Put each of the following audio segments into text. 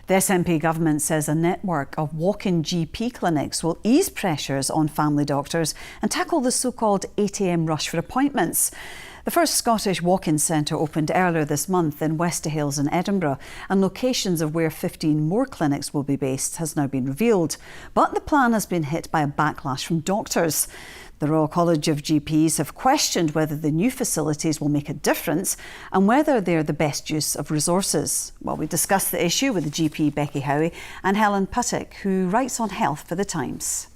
The SNP Government says a network of walk-in GP clinics will ease pressures on family doctors and tackle the so-called 8 a.m. rush for appointments. The first Scottish walk-in centre opened earlier this month in Westerhales in Edinburgh, and locations of where 15 more clinics will be based has now been revealed. But the plan has been hit by a backlash from doctors. The Royal College of GPs have questioned whether the new facilities will make a difference and whether they're the best use of resources. Well, we discussed the issue with the GP Becky Howie and Helen Puttick, who writes on health for The Times.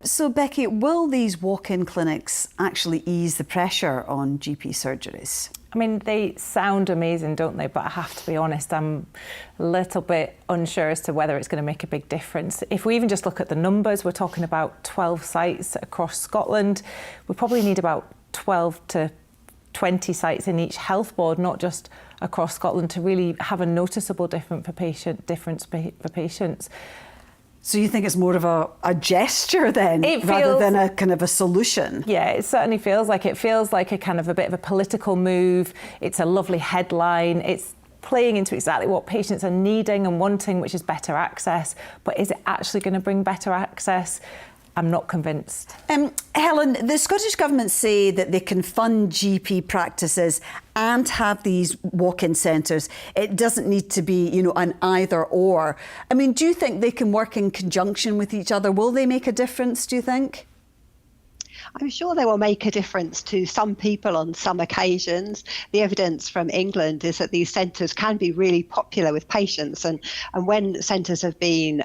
So, Becky, will these walk-in clinics actually ease the pressure on GP surgeries? I mean, they sound amazing, don't they? But I have to be honest, I'm a little bit unsure as to whether it's going to make a big difference. If we even just look at the numbers, we're talking about 12 sites across Scotland. We probably need about 12 to 20 sites in each health board, not just across Scotland, to really have a noticeable difference for patients. So you think it's more of a gesture then, rather than a kind of a solution? Yeah, it certainly feels like it. Feels like a kind of a bit of a political move. It's a lovely headline. It's playing into exactly what patients are needing and wanting, which is better access. But is it actually going to bring better access? I'm not convinced. Helen, the Scottish Government say that they can fund GP practices and have these walk-in centres. It doesn't need to be, an either or. I mean, do you think they can work in conjunction with each other? Will they make a difference, do you think? I'm sure they will make a difference to some people on some occasions. The evidence from England is that these centres can be really popular with patients, and when centres have been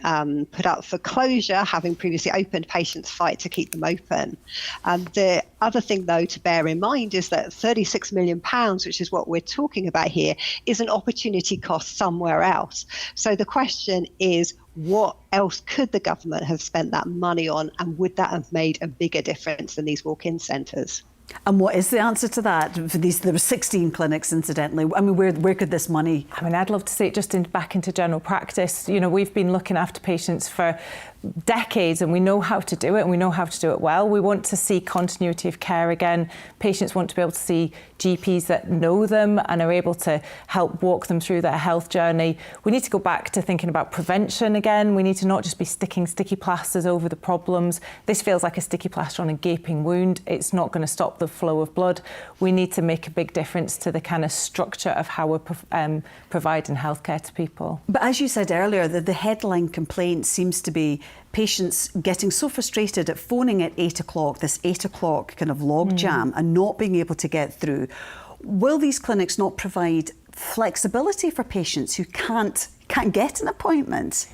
put up for closure, having previously opened, patients fight to keep them open. The other thing, though, to bear in mind is that £36 million, which is what we're talking about here, is an opportunity cost somewhere else. So the question is, what else could the government have spent that money on, and would that have made a bigger difference than these walk-in centres? And what is the answer to that? For these, there were 16 clinics, incidentally. I mean, where could this money? I mean, I'd love to see it just back into general practice. We've been looking after patients for decades, and we know how to do it, and we know how to do it well. We want to see continuity of care again. Patients want to be able to see GPs that know them and are able to help walk them through their health journey. We need to go back to thinking about prevention again. We need to not just be sticking sticky plasters over the problems. This feels like a sticky plaster on a gaping wound. It's not going to stop the flow of blood. We need to make a big difference to the kind of structure of how we're providing healthcare to people. But as you said earlier, the headline complaint seems to be patients getting so frustrated at phoning at 8 o'clock, this 8 o'clock kind of logjam, and not being able to get through. Will these clinics not provide flexibility for patients who can't get an appointment?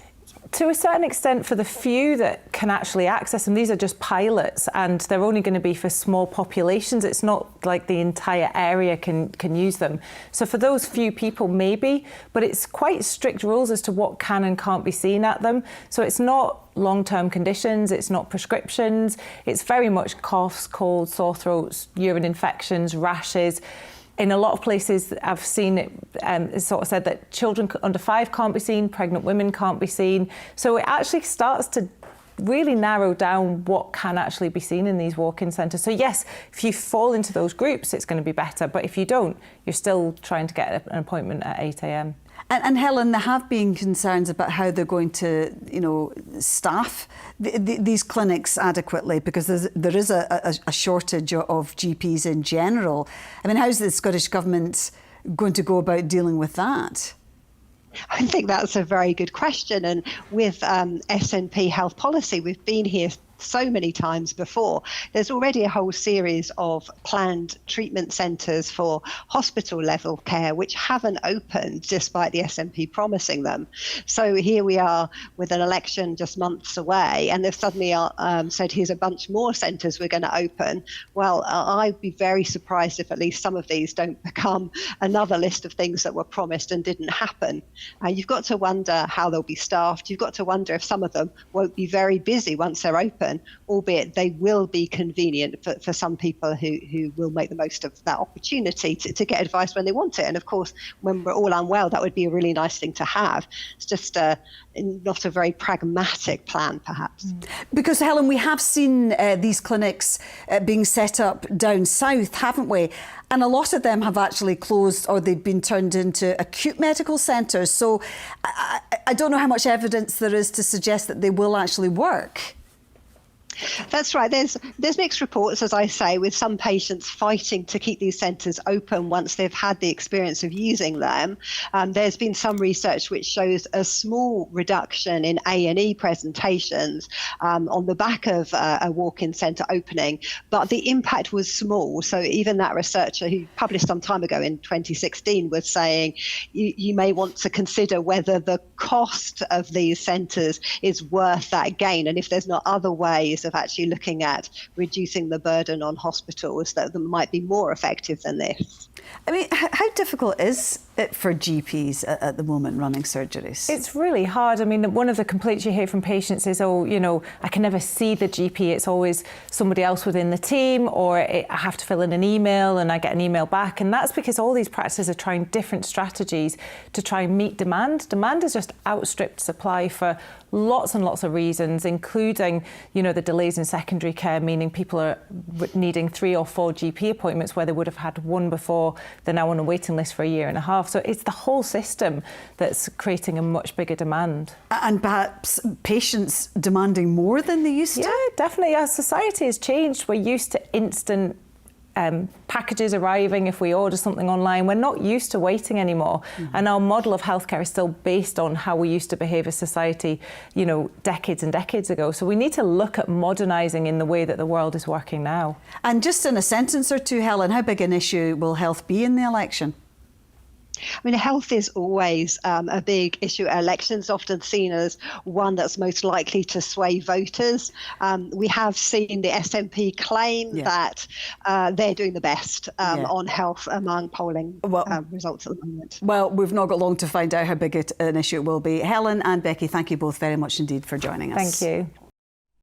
To a certain extent, for the few that can actually access them, these are just pilots, and they're only going to be for small populations. It's not like the entire area can use them. So for those few people, maybe, but it's quite strict rules as to what can and can't be seen at them. So it's not long-term conditions, it's not prescriptions, it's very much coughs, colds, sore throats, urine infections, rashes. In a lot of places, I've seen it sort of said that children under 5 can't be seen, pregnant women can't be seen. So it actually starts to really narrow down what can actually be seen in these walk-in centres. So yes, if you fall into those groups, it's going to be better. But if you don't, you're still trying to get an appointment at 8 a.m. And Helen, there have been concerns about how they're going to, staff these clinics adequately, because there is a shortage of GPs in general. I mean, how's the Scottish Government going to go about dealing with that? I think that's a very good question. And with SNP health policy, we've been here so many times before. There's already a whole series of planned treatment centres for hospital level care which haven't opened despite the SNP promising them. So here we are with an election just months away, and they've suddenly said here's a bunch more centres we're going to open. Well, I'd be very surprised if at least some of these don't become another list of things that were promised and didn't happen. You've got to wonder how they'll be staffed. You've got to wonder if some of them won't be very busy once they're open. open, albeit they will be convenient for some people who will make the most of that opportunity to get advice when they want it. And of course, when we're all unwell, that would be a really nice thing to have. It's just not a very pragmatic plan, perhaps. Because, Helen, we have seen these clinics being set up down south, haven't we? And a lot of them have actually closed, or they've been turned into acute medical centres. So I don't know how much evidence there is to suggest that they will actually work. That's right. There's mixed reports, as I say, with some patients fighting to keep these centres open once they've had the experience of using them. There's been some research which shows a small reduction in A&E presentations on the back of a walk-in centre opening, but the impact was small. So even that researcher who published some time ago in 2016 was saying you may want to consider whether the cost of these centres is worth that gain, and if there's not other ways of actually looking at reducing the burden on hospitals that might be more effective than this. I mean, how difficult is it for GPs at the moment running surgeries? It's really hard. I mean, one of the complaints you hear from patients is, oh, you know, I can never see the GP. It's always somebody else within the team, or I have to fill in an email and I get an email back. And that's because all these practices are trying different strategies to try and meet demand. Demand has just outstripped supply for lots and lots of reasons, including, you know, the delays in secondary care, meaning people are needing 3 or 4 GP appointments where they would have had one before. They're now on a waiting list for a year and a half. So it's the whole system that's creating a much bigger demand. And perhaps patients demanding more than they used to? Yeah, definitely. As society has changed, we're used to instant packages arriving if we order something online. We're not used to waiting anymore. And our model of healthcare is still based on how we used to behave as society, you know, decades and decades ago. So we need to look at modernising in the way that the world is working now. And just in a sentence or two, Helen, how big an issue will health be in the election? I mean, health is always a big issue. Elections often seen as one that's most likely to sway voters. We have seen the SNP claim that they're doing the best on health among polling results at the moment. Well, we've not got long to find out how big an issue it will be. Helen and Becky, thank you both very much indeed for joining us. Thank you.